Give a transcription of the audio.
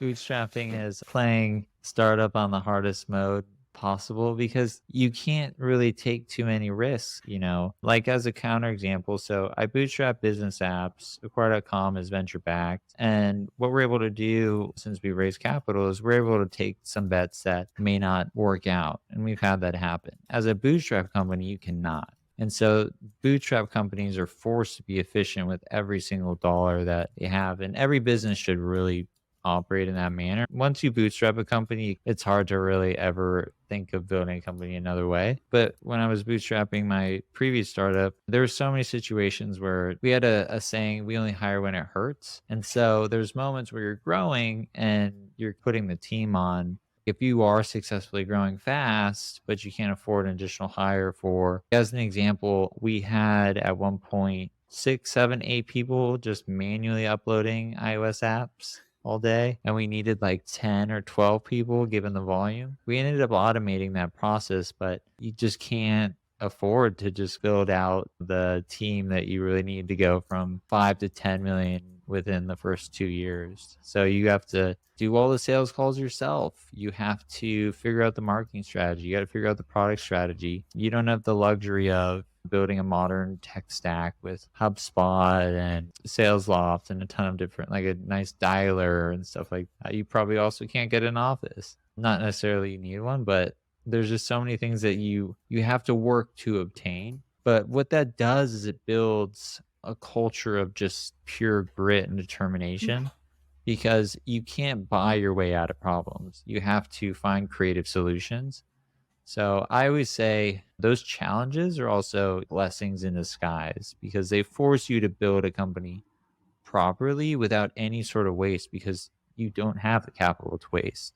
bootstrapping is playing startup on the hardest mode possible because you can't really take too many risks, like as a counterexample. So I bootstrap business apps. Acquire.com is venture backed. And what we're able to do since we raised capital is we're able to take some bets that may not work out. And we've had that happen. As a bootstrap company, you cannot. And so bootstrap companies are forced to be efficient with every single dollar that they have. And every business should really operate in that manner. Once you bootstrap a company, it's hard to really ever think of building a company another way. But when I was bootstrapping my previous startup, there were so many situations where we had a saying, we only hire when it hurts. And so there's moments where you're growing and you're putting the team on. If you are successfully growing fast, but you can't afford an additional hire for, as an example, we had at one point 6, 7, 8 people just manually uploading iOS apps all day, and we needed like 10 or 12 people given the volume. We ended up automating that process, but you just can't afford to just build out the team that you really need to go from 5 to 10 million within the first 2 years. So you have to do all the sales calls yourself. You have to figure out the marketing strategy. You got to figure out the product strategy. You don't have the luxury of building a modern tech stack with HubSpot and SalesLoft and a ton of different, like a nice dialer and stuff like that. You probably also can't get an office. Not necessarily you need one, but there's just so many things that you have to work to obtain. But what that does is it builds a culture of just pure grit and determination, because you can't buy your way out of problems. You have to find creative solutions. So I always say those challenges are also blessings in disguise, because they force you to build a company properly without any sort of waste, because you don't have the capital to waste.